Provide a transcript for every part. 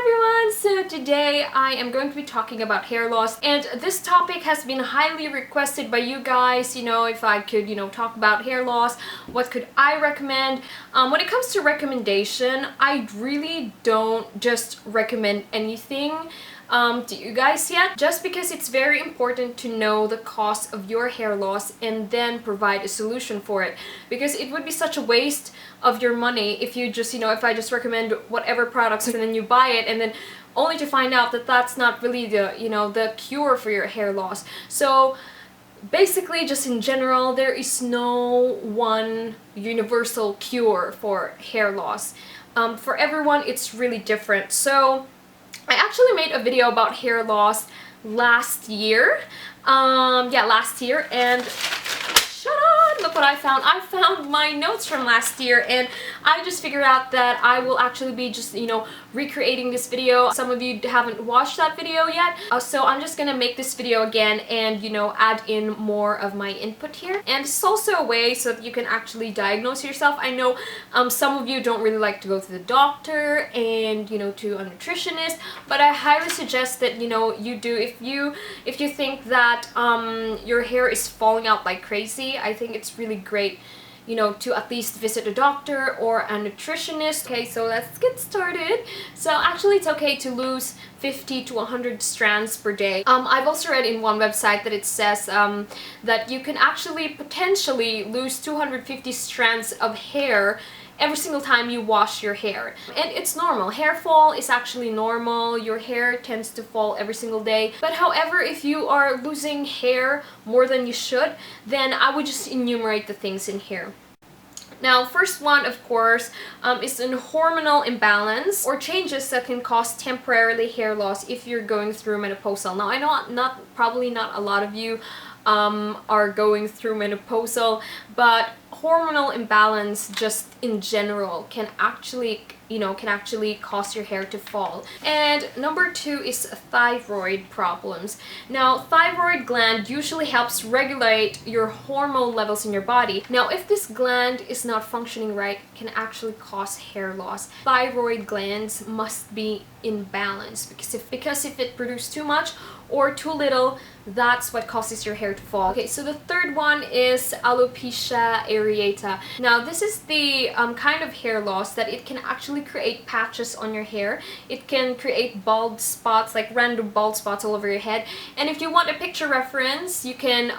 everyone! So today I am going to be talking about hair loss, and this topic has been highly requested by you guys, if I could, talk about hair loss, what could I recommend? When it comes to recommendation, I really don't just recommend anything to you guys yet, just because it's very important to know the cause of your hair loss and then provide a solution for it, because it would be such a waste of your money if you just, if I just recommend whatever products and then you buy it and then only to find out that that's not really the, the cure for your hair loss. So basically, just in general, there is no one universal cure for hair loss. For everyone, it's really different. So I actually made a video about hair loss last year. Last year, and look what I found. I found my notes from last year, and I just figured out that I will actually be just, recreating this video. Some of you haven't watched that video yet, so I'm just gonna make this video again and, add in more of my input here. And it's also a way so that you can actually diagnose yourself. I know some of you don't really like to go to the doctor and, to a nutritionist, but I highly suggest that, you do. If you think that your hair is falling out like crazy, I think it's really great, to at least visit a doctor or a nutritionist. Okay, so let's get started. So actually, it's okay to lose 50 to 100 strands per day. I've also read in one website that it says that you can actually potentially lose 250 strands of hair every single time you wash your hair. And it's normal. Hair fall is actually normal. Your hair tends to fall every single day. But however, if you are losing hair more than you should, then I would just enumerate the things in here. Now, first one, of course, is an hormonal imbalance or changes that can cause temporarily hair loss if you're going through menopausal. Now, I know probably not a lot of you are going through menopausal, but hormonal imbalance just in general can actually cause your hair to fall. And number 2 is thyroid problems. Now, thyroid gland usually helps regulate your hormone levels in your body. Now, if this gland is not functioning right, it can actually cause hair loss. Thyroid glands must be in balance, because if it produces too much or too little, that's what causes your hair to fall. Okay, so the third one is alopecia areata. Now, this is the kind of hair loss that it can actually create patches on your hair. It can create bald spots, like random bald spots all over your head. And if you want a picture reference, you can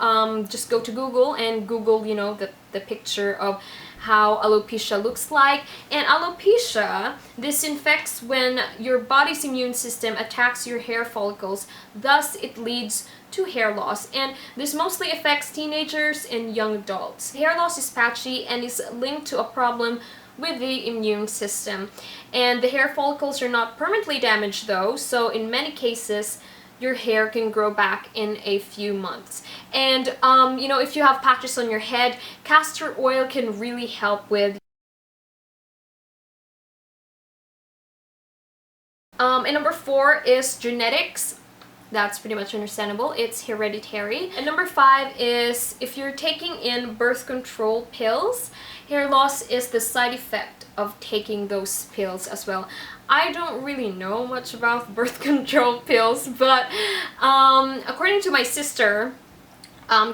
just go to Google and Google, the picture of how alopecia looks like. And alopecia, this infects when your body's immune system attacks your hair follicles, thus it leads to hair loss, and this mostly affects teenagers and young adults. Hair loss is patchy and is linked to a problem with the immune system, and the hair follicles are not permanently damaged though, so in many cases your hair can grow back in a few months. And if you have patches on your head, castor oil can really help with. And number 4 is genetics. That's pretty much understandable. It's hereditary. And number 5 is if you're taking in birth control pills, hair loss is the side effect of taking those pills as well. I don't really know much about birth control pills, but according to my sister,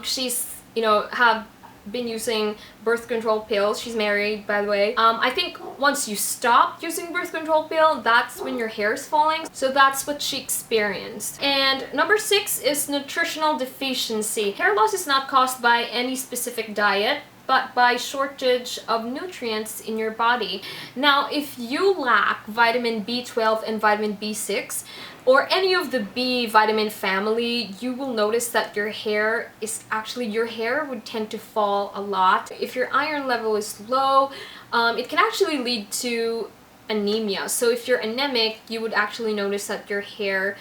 she's, have been using birth control pills. She's married, by the way. I think once you stop using birth control pill, that's when your hair is falling. So that's what she experienced. And number 6 is nutritional deficiency. Hair loss is not caused by any specific diet, but by shortage of nutrients in your body. Now, if you lack vitamin B12 and vitamin B6, or any of the B vitamin family, you will notice that your hair would tend to fall a lot. If your iron level is low, it can actually lead to anemia. So if you're anemic, you would actually notice that your hair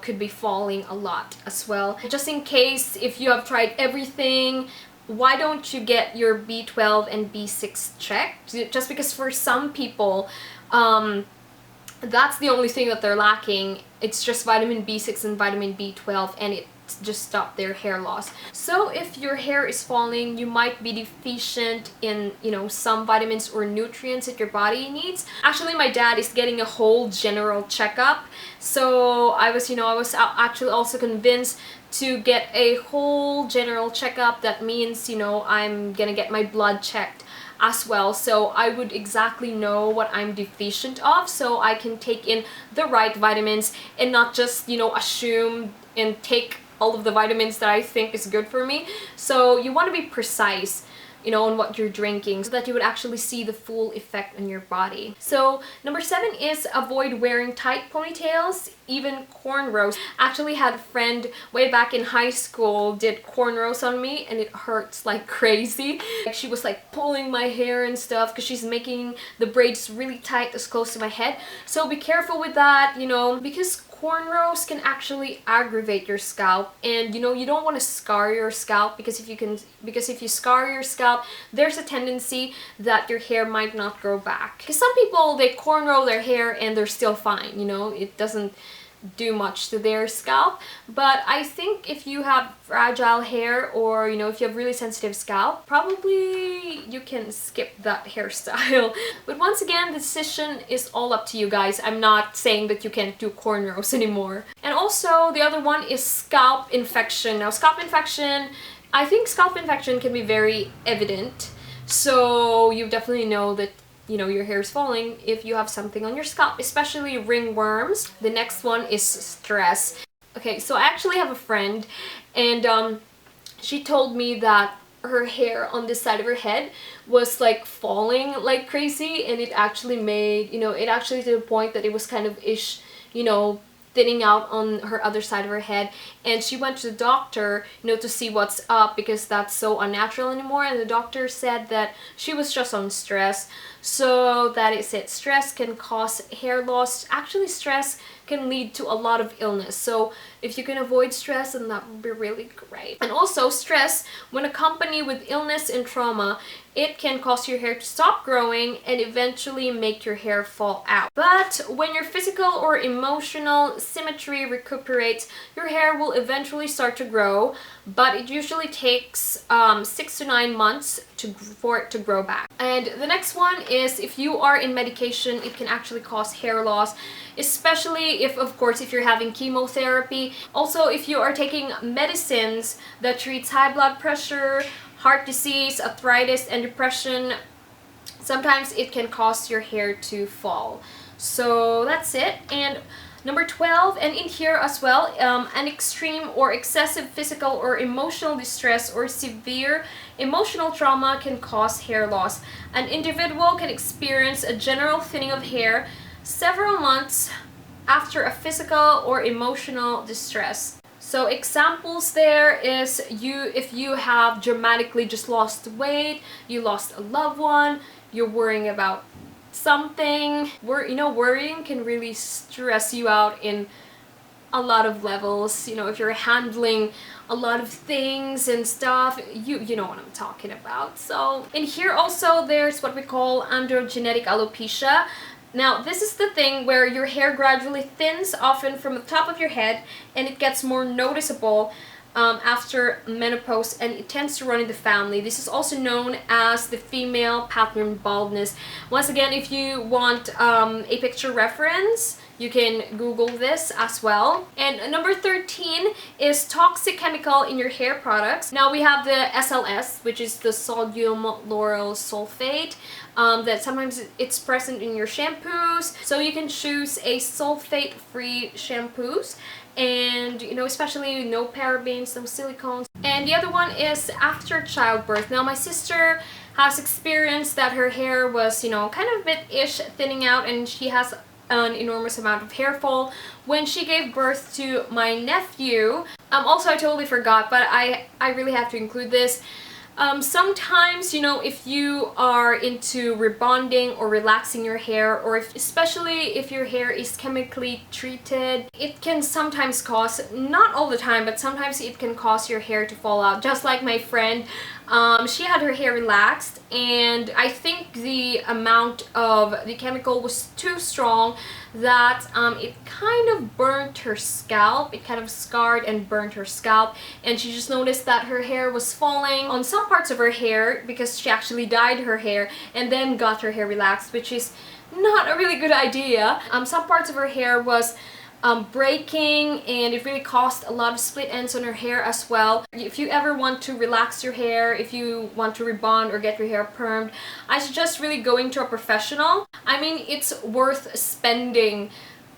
could be falling a lot as well. Just in case, if you have tried everything, why don't you get your B12 and B6 checked? Just because for some people, that's the only thing that they're lacking. It's just vitamin B6 and vitamin B12, and just stop their hair loss. So if your hair is falling, you might be deficient in, you know, some vitamins or nutrients that your body needs. Actually, my dad is getting a whole general checkup, so I was actually also convinced to get a whole general checkup. That means, you know, I'm gonna get my blood checked as well, so I would exactly know what I'm deficient of, so I can take in the right vitamins and not just, you know, assume and take all of the vitamins that I think is good for me. So you want to be precise, you know, on what you're drinking so that you would actually see the full effect on your body. So number 7 is avoid wearing tight ponytails, even cornrows. Actually had a friend way back in high school did cornrows on me, and it hurts like crazy. Like, she was like pulling my hair and stuff because she's making the braids really tight as close to my head. So be careful with that, you know, because cornrows can actually aggravate your scalp, and you know, you don't want to scar your scalp, because if you scar your scalp, there's a tendency that your hair might not grow back. Because some people, they cornrow their hair and they're still fine, you know, it doesn't do much to their scalp. But I think if you have fragile hair, or you know, if you have really sensitive scalp, probably you can skip that hairstyle. But once again, the decision is all up to you guys. I'm not saying that you can't do cornrows anymore. And also the other one is scalp infection. Now scalp infection, I think scalp infection can be very evident, so you definitely know that, you know, your hair is falling if you have something on your scalp, especially ringworms. The next one is stress. Okay, so I actually have a friend, and she told me that her hair on this side of her head was like falling like crazy, and it actually made, you know, it actually to the point that it was kind of you know, thinning out on her other side of her head. And she went to the doctor, you know, to see what's up, because that's so unnatural anymore, and the doctor said that she was just on stress. So that is it. Stress can cause hair loss. Actually, stress can lead to a lot of illness, so if you can avoid stress, then that would be really great. And also, stress, when accompanied with illness and trauma, it can cause your hair to stop growing and eventually make your hair fall out. But when your physical or emotional symmetry recuperates, your hair will eventually start to grow, but it usually takes 6 to 9 months for it to grow back. And the next one is, if you are in medication, it can actually cause hair loss, especially if, of course, if you're having chemotherapy. Also, if you are taking medicines that treats high blood pressure, heart disease, arthritis, and depression, sometimes it can cause your hair to fall. So that's it. And number 12, and in here as well, an extreme or excessive physical or emotional distress or severe emotional trauma can cause hair loss. An individual can experience a general thinning of hair several months after a physical or emotional distress. So examples there is if you have dramatically just lost weight, you lost a loved one, you're worrying about something. You know, worrying can really stress you out in a lot of levels. You know, if you're handling a lot of things and stuff, you know what I'm talking about. So in here also, there's what we call androgenetic alopecia. Now, this is the thing where your hair gradually thins, often from the top of your head, and it gets more noticeable after menopause, and it tends to run in the family. This is also known as the female pattern baldness. Once again, if you want a picture reference, you can Google this as well. And number 13 is toxic chemical in your hair products. Now we have the SLS, which is the sodium lauryl sulfate, that sometimes it's present in your shampoos. So you can choose a sulfate-free shampoos, and you know, especially no parabens, no silicones. And the other one is after childbirth. Now my sister has experienced that her hair was, you know, kind of a bit-ish thinning out, and she has an enormous amount of hair fall when she gave birth to my nephew. Also, I totally forgot, but I really have to include this. Sometimes, you know, if you are into rebonding or relaxing your hair, or especially if your hair is chemically treated, it can sometimes cause, not all the time, but sometimes it can cause your hair to fall out. Just like my friend, She had her hair relaxed, and I think the amount of the chemical was too strong that it kind of burnt her scalp. It kind of scarred and burnt her scalp, and she just noticed that her hair was falling on some parts of her hair because she actually dyed her hair and then got her hair relaxed, which is not a really good idea. Some parts of her hair was breaking, and it really caused a lot of split ends on her hair as well. If you ever want to relax your hair, if you want to rebond or get your hair permed, I suggest really going to a professional. I mean, it's worth spending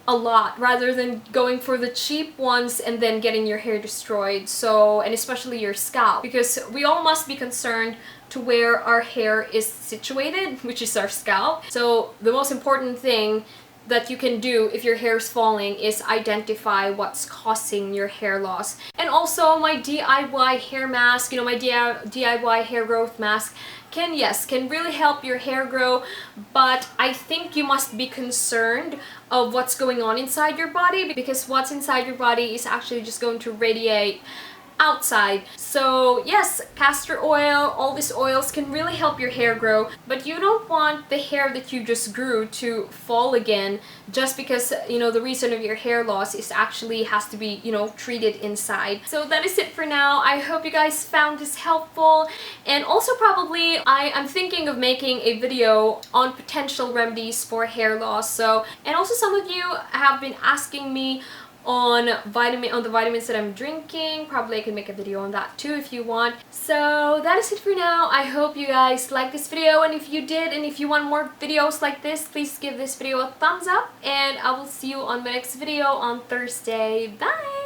a lot rather than going for the cheap ones and then getting your hair destroyed. So, and especially your scalp, because we all must be concerned to where our hair is situated, which is our scalp. So the most important thing that you can do if your hair is falling is identify what's causing your hair loss. And also my DIY hair mask, my DIY hair growth mask can really help your hair grow, but I think you must be concerned of what's going on inside your body, because what's inside your body is actually just going to radiate outside. So yes, castor oil, all these oils can really help your hair grow, but you don't want the hair that you just grew to fall again just because the reason of your hair loss is actually has to be treated inside. So that is it for now. I hope you guys found this helpful, and also probably I am thinking of making a video on potential remedies for hair loss. So, and also some of you have been asking me on the vitamins that I'm drinking. Probably I can make a video on that too if you want. So that is it for now. I hope you guys liked this video, and if you did, and if you want more videos like this, please give this video a thumbs up, and I will see you on my next video on Thursday. Bye!